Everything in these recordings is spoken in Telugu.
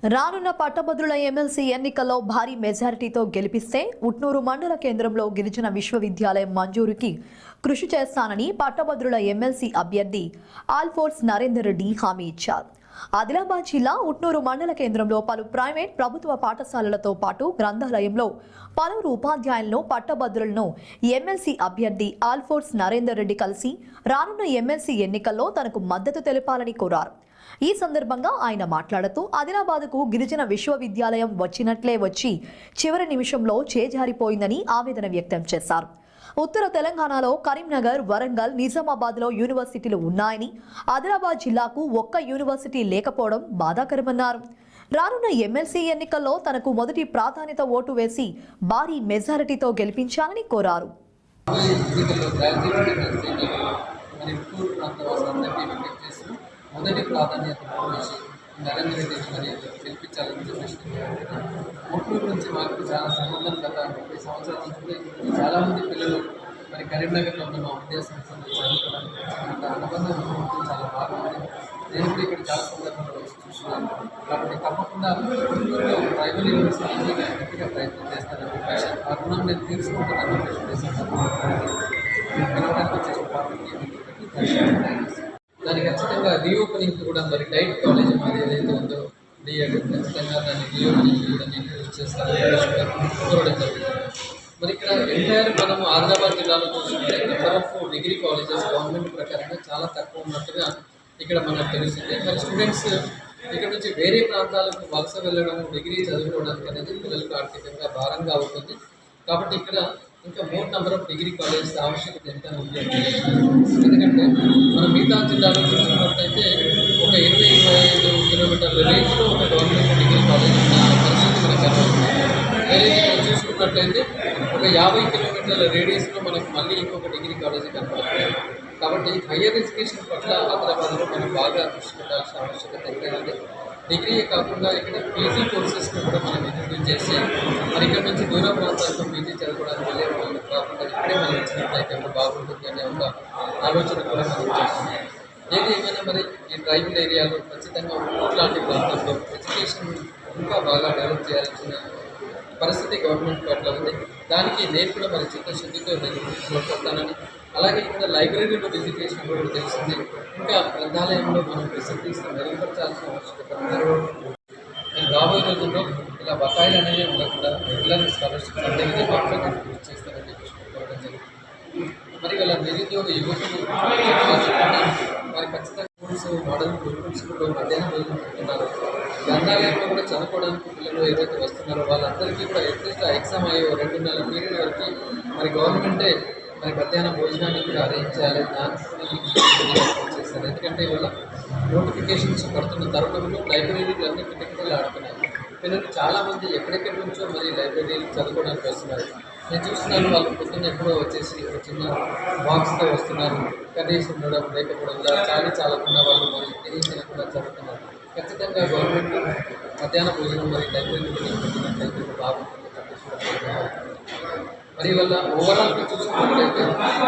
రానున్న పట్టభద్రుల ఎమ్మెల్సీ ఎన్నికల్లో భారీ మెజారిటీతో గెలిపిస్తే ఉట్నూరు మండల కేంద్రంలో గిరిజన విశ్వవిద్యాలయం మంజూరుకి కృషి చేస్తానని పట్టభద్రుల ఎమ్మెల్సీ అభ్యర్థి ఆల్ఫోర్స్ నరేందర్ రెడ్డి హామీ ఇచ్చారు. ఆదిలాబాద్ జిల్లా ఉట్నూరు మండల కేంద్రంలో పలు ప్రైవేట్ ప్రభుత్వ పాఠశాలలతో పాటు గ్రంథాలయంలో పలువురు ఉపాధ్యాయులను పట్టభద్రులను ఎమ్మెల్సీ అభ్యర్థి ఆల్ఫోర్స్ నరేందర్ రెడ్డి కలిసి రానున్న ఎమ్మెల్సీ ఎన్నికల్లో తనకు మద్దతు తెలపాలని కోరారు. ఈ సందర్భంగా ఆయన మాట్లాడుతూ ఆదిలాబాద్కు గిరిజన విశ్వవిద్యాలయం వచ్చినట్లే వచ్చి చివరి నిమిషంలో చేజారిపోయిందని ఆవేదన వ్యక్తం చేశారు. ఉత్తర తెలంగాణలో కరీంనగర్, వరంగల్, నిజామాబాద్లో యూనివర్సిటీలు ఉన్నాయని, ఆదిలాబాద్ జిల్లాకు ఒక్క యూనివర్సిటీ లేకపోవడం బాధాకరమన్నారు. రానున్న ఎమ్మెల్సీ ఎన్నికల్లో తనకు మొదటి ప్రాధాన్యత ఓటు వేసి భారీ మెజారిటీతో గెలిపించాలని కోరారు. మొదటి ప్రాధాన్యత నరేంద్ర రెడ్డి మరి గెలిపించాలని చెప్పేసి ఉట్నూరు నుంచి మాకు చాలా సంబంధం గత 30 సంవత్సరాల నుంచి చాలామంది పిల్లలు మరి కరీంనగర్లో ఉన్న మా విద్యాసంస్థలు చదువుకోవడానికి అనుబంధం చాలా బాగుంది. నేను కూడా ఇక్కడ చాలా సందర్భంలో వచ్చి చూస్తున్నాను. కాబట్టి తప్పకుండా ఉట్నూరులో ట్రైబల్ యూనివర్సిటీ గట్టిగా ప్రయత్నం చేస్తానని చెప్పేసి ఆ రుణం నేను తీసుకుంటానని చెప్పేసి గెలవడానికి చేసిన పార్టీకి దాన్ని ఖచ్చితంగా రీఓపెనింగ్ కూడా మరి డైట్ కాలేజ్ మాది ఏదైతే ఉందో డిఎడ్ ఖచ్చితంగా దాన్ని రీఓపెనింగ్ కూడా నేను యూజ్ చేస్తాను కోరడం జరుగుతుంది. మరి ఇక్కడ ఎంటైర్ మనము ఆదిలాబాద్ జిల్లాలో చూసుకుంటే number of degree colleges government ప్రకారంగా చాలా తక్కువ ఉన్నట్టుగా ఇక్కడ మనకు తెలుస్తుంది. మరి స్టూడెంట్స్ ఇక్కడ నుంచి వేరే ప్రాంతాలకు వలస వెళ్ళడం, డిగ్రీ చదువుకోవడానికి అనేది పిల్లలకు ఆర్థికంగా భారంగా అవుతుంది. కాబట్టి ఇక్కడ ఇంకా more number of degree colleges ఆవశ్యకత ఎంత ఉంది. ఎందుకంటే మన మిగతా జిల్లాలో చూసుకున్నట్లయితే ఒక 20-25 కిలోమీటర్ల రేంజ్లో ఒక గవర్నమెంట్ డిగ్రీ కాలేజ్ ఉన్న పరిస్థితి మనకు కనబడుతుంది. వేరే చూసుకున్నట్లయితే ఒక 50 కిలోమీటర్ల రేడియస్లో మనకు మళ్ళీ ఇంకొక డిగ్రీ కాలేజీ కనబడుతుంది. కాబట్టి హయ్యర్ ఎడ్యుకేషన్ పట్ల ఆదిలాబాద్లో మనం బాగా దృష్టి పెట్టాల్సిన ఆవశ్యకత ఎంతైనా ఉంది. డిగ్రీయే కాకుండా ఇక్కడ పీజీ కోర్సెస్ని కూడా మనం ఇంట్రడ్యూస్ చేసి మరి ఇక్కడ నుంచి దూర ప్రాంతాలకు పీజీ చదువుకోవడానికి వెళ్ళే వాళ్ళు కాకుండా ఇక్కడే మనం ఇచ్చినట్లయితే బాగుంటుంది అనే ఒక ఆలోచన కూడా మనం చేస్తున్నాం. ఏది ఏమైనా మరి ఈ ట్రైబల్ ఏరియాలో ఖచ్చితంగా ఉట్నూరు లాంటి ప్రాంతంలో ఎడ్యుకేషన్ ఇంకా బాగా డెవలప్ చేయాల్సిన పరిస్థితి గవర్నమెంట్ పట్ల ఉంది. దానికి నేను కూడా మరి చిత్తశుద్ధితో నేను తోడ్పడతానని, అలాగే ఇక్కడ లైబ్రరీలో విజిట్ చేసినప్పుడు కూడా తెలిసింది ఇంకా గ్రంథాలయంలో మనం ఫెసిలిటీస్ని మెరుగుపరచాల్సిన ఆవశ్యకత ఉంది. నేను రాబోయే రోజుల్లో ఇలా బకాయిలు అనేవి ఉండకుండా రెగ్యులర్ స్కాలర్షిప్స్ అదే విధంగా కృషి చేస్తానని చెప్పి కోరడం జరిగింది. మరి వాళ్ళ నిరుద్యోగ యువకులు మరి ఖచ్చితంగా స్కూల్స్, మోడల్ గురుకుల స్కూల్లో మధ్యాహ్నం భోజనం పెడుతున్నారు. గ్రంథాలయంలో కూడా చదువుకోవడానికి పిల్లలు ఏదైతే వస్తున్నారో వాళ్ళందరికీ కూడా అట్లీస్ట్ ఎగ్జామ్ అయ్యే 2 నెలల పీరియడ్ వరకు మరి గవర్నమెంటే మరి మధ్యాహ్నం భోజనాన్ని కూడా అరేంజ్ చేయాలి. దానికి చేస్తారు. ఎందుకంటే ఇవాళ నోటిఫికేషన్స్ పడుతున్న తరుణంలో లైబ్రరీలు అన్నీ కిటకిటలు ఆడుతున్నాయి. పిల్లలు చాలామంది ఎక్కడెక్కడి నుంచో మరి లైబ్రరీలు చదువుకోవడానికి వస్తున్నారు. నేను చూస్తున్నాను వాళ్ళు పొద్దున్న ఎప్పుడో వచ్చేసి ఒక చిన్న బాక్స్తో వస్తున్నారు. కనీసం ఉండడం లేకపోవడం ఇలా చాలకుండా వాళ్ళు మరి ఏం తినకుండా చదువుతున్నారు. ఖచ్చితంగా గవర్నమెంట్ మధ్యాహ్న భోజనం మరి లైబ్రరీలు పెట్టినట్లయితే బాగుంటుంది. మరి వల్ల ఓవరాల్గా చూసుకున్నట్లయితే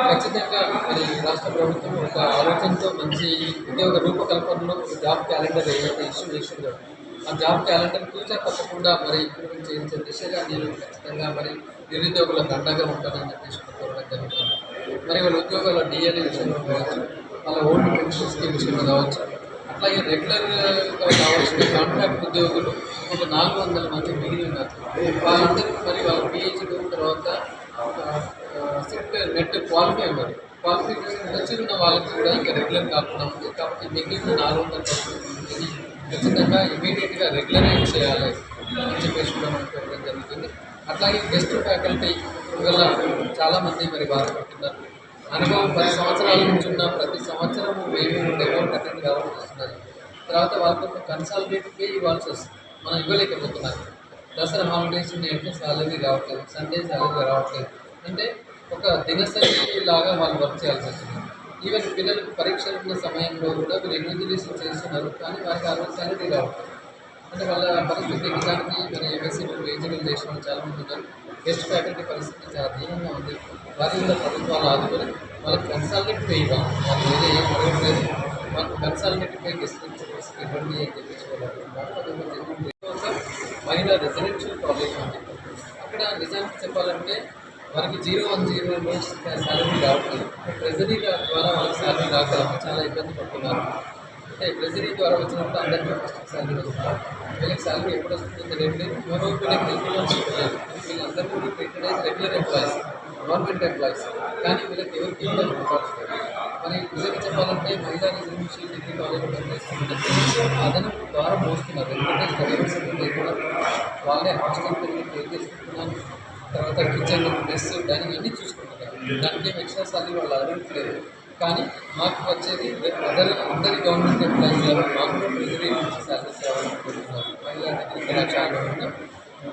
ఖచ్చితంగా మరి రాష్ట్ర ప్రభుత్వం ఒక ఆలోచనతో మంచి ఉద్యోగ రూపకల్పనలో ఒక జాబ్ క్యాలెండర్ ఏదైతే ఇష్యూ చేసిందో ఆ జాబ్ క్యాలెండర్ తూచా తప్పకుండా మరి ఇంప్లిమెంట్ చేయించే దిశగా నేను ఖచ్చితంగా మరి నిరుద్యోగులకు అండగా ఉంటానని చెప్పేసి కోరడం జరుగుతుంది. మరి వాళ్ళ ఉద్యోగాల డిఎల్ఏ విషయంలో కావచ్చు, వాళ్ళ ఓల్డ్ పెన్షన్ స్కీమ్ విషయంలో కావచ్చు, అట్లాగే రెగ్యులర్గా కావాల్సిన కాంట్రాక్ట్ ఉద్యోగులు ఒక 400 మంది మిగిలి ఉన్నారు. వాళ్ళందరికీ మరి వాళ్ళ పిహెచ్డీ తర్వాత సిట్ నెట్ క్వాలిఫై ఉన్నారు. క్వాలిఫికేషన్ వచ్చి ఉన్న వాళ్ళకి కూడా ఇంకా రెగ్యులర్ కాకుండా ఉంది. కాబట్టి మిగిలిన 400 మందిని ఖచ్చితంగా ఇమీడియట్గా రెగ్యులరైజ్ చేయాలి అని చెప్పేసి కూడా మనం కోరడం జరుగుతుంది. అట్లాగే గెస్ట్ ఫ్యాకల్టీ వల్ల చాలామంది మరి బాధపడుతున్నారు. అనుభవం 10 సంవత్సరాల నుంచి ఉన్న ప్రతి సంవత్సరం మేము డెవలప్ అటెండ్ కావాల్సి వస్తున్నారు. తర్వాత వాళ్ళతో కన్సాలిడేట్ పే ఇవ్వాల్సి వస్తుంది. మనం ఇవ్వలేకపోతున్నారు. దసరా హాలిడేస్ అంటే సాలరీ రావట్లేదు, సండే సాలరీ రావట్లేదు. అంటే ఒక దినసరి లాగా వాళ్ళు వర్క్ చేయాల్సి వస్తుంది. ఈవెన్ పిల్లలకు పరీక్షలు ఉన్న సమయంలో కూడా వీళ్ళు ఇన్విజిలేషన్ చేస్తున్నారు, కానీ వారికి ఆ రోజు సాలరీ రావట్లేదు. అంటే వాళ్ళ పరిస్థితి నిజానికి మరి ఎంఎస్సీలో వేజీలు చేసిన వాళ్ళు చాలామంది ఉన్నారు. గెస్ట్ ఫ్యాకల్టీ పరిస్థితి చాలా దీనంగా ఉంది. వారి కూడా ప్రభుత్వాలు ఆదుకొని వాళ్ళకి కన్సాలిడేట్ పే ఇవ్వాలి. వాళ్ళు వేరే ఏం అడగట్లేదు. వాళ్ళకి కన్సాలిడేట్ పే గెస్ట్ ఇవ్వండి అని చెప్పేసి వాళ్ళు మహిళా రెసిడెన్షియల్ కాలేజ్ ఉంది. అక్కడ నిజానికి చెప్పాలంటే మనకి 010 రోజు శాలరీ రావట్లేదు. ట్రెజరీ ద్వారా వాళ్ళకి శాలరీ రాక చాలా ఇబ్బంది పడుతున్నారు. అంటే ట్రెజరీ ద్వారా వచ్చినప్పుడు అందరికీ ఫస్ట్ శాలరీ వస్తుంది. వీళ్ళకి శాలరీ ఎప్పుడు వస్తుందో తెలియట్లేదు. మరో వీళ్ళకి రెగ్యులర్స్ లేదు. వీళ్ళందరూ కూడా treated as regular employees, government employees. కానీ వీళ్ళకి ఎవరికి కూడా రికార్డ్స్. మరి నిజంగా చెప్పాలంటే మహిళా రెసిడెన్షియల్ డిగ్రీ కాలేజ్ పనిచేస్తుంటే అదనపు ద్వారా మోస్తున్నారు. ఎందుకంటే స్టడీస్ లేకుండా వాళ్ళే హాస్టల్ పిల్లలు పే చేసుకుంటున్నారు. తర్వాత కిచెన్, మెస్, డైనింగ్ అన్నీ చూసుకుంటున్నారు. దానికి ఎక్స్ట్రా శాలరీ వాళ్ళు అడగట్లేదు. కానీ మాకు వచ్చేది అందరి గవర్నమెంట్ ఎంప్లాయీస్ మాకు కూడా ట్రెజరీ నుంచి శాలరీస్ రావాలనుకుంటున్నారు. మహిళా డిగ్రీ కళాశాలలో ఉన్న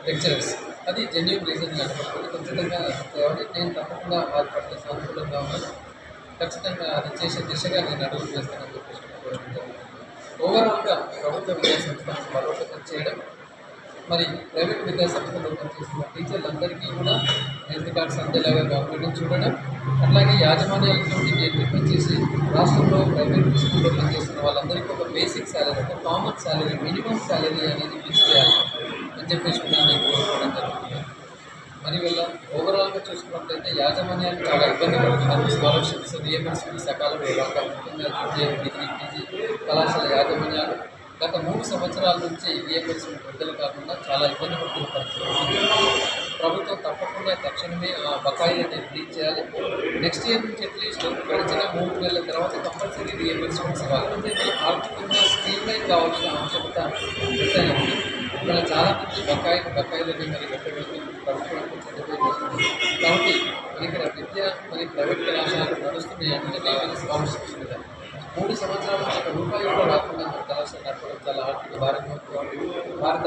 లెక్చరర్స్. అది జెన్యూన్ రీజన్ అనుకుంటుంది. ఖచ్చితంగా నేను తప్పకుండా వారి పట్ల సానుకూలంగా ఉన్నాను. ఖచ్చితంగా అది చేసే దిశగా నేను అడుగులు వేస్తానని చెప్పేసి కోరుకుంటున్నాను. ఓవరాల్గా ప్రభుత్వ విద్యాసంస్థలను బలోపేతం చేయడం, మరి ప్రైవేట్ విద్యాసంస్థలో పనిచేస్తున్న టీచర్లందరికీ కూడా హెల్త్ కార్డ్స్ అందేలాగా గవర్నమెంట్ చూడడం, అట్లాగే యాజమాన్యాలతో నేర్పించేసి రాష్ట్రంలో ప్రైవేట్ స్కూల్లో పనిచేస్తున్న వాళ్ళందరికీ ఒక బేసిక్ శాలరీ, ఒక కామన్ శాలరీ, మినిమం శాలరీ అనేది ఫిక్స్ చేయాలి అని చెప్పేసి కూడా నేను కోరుకోవడం జరుగుతుంది. మరి వీళ్ళ ఓవరాల్గా చూసుకున్నట్లయితే యాజమాన్యాలు చాలా ఇబ్బంది పడుతున్నారు. స్కాలర్షిప్స్, రియంబర్స్మెంట్ సకాలంలో రాక, ముఖ్యంగా డిగ్రీ, పీజీ కళాశాల యాజమాన్యాలు గత 3 సంవత్సరాల నుంచి రియంబర్స్మెంట్ విడుదల కాకుండా చాలా ఇబ్బంది పడుతున్న పరిస్థితి. ప్రభుత్వం తప్పకుండా తక్షణమే ఆ బకాయిలని రిలీజ్ చేయాలి. నెక్స్ట్ ఇయర్ నుంచి అట్లీస్ట్ గడిచిన 3 నెలల తర్వాత కంపల్సరీ రియంబర్స్మెంట్స్ ఇవ్వాలి. అంటే మనం ఆర్థికంగా స్ట్రీమ్లైన్ కావాల్సిన ఆవశ్యకత ఎంతైనా ఉంది. ఇక్కడ చాలామంది బకాయిలని మరి కట్టడానికి ప్రభుత్వానికి చర్యలు చేస్తుంది. కాబట్టి మరి ఇక్కడ విద్య మరి ప్రైవేట్ కళాశాలలు నడుస్తున్నాయి అంటే స్కాలర్షిప్స్ మీద 3 సంవత్సరాల నుంచి ఒక రూపాయి కూడా రాకుండా కళాశాల నడపడం చాలా ఆర్థిక భారంగా ఉంటుంది. భారత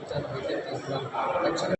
విద్యార్థి చేస్తున్నాను.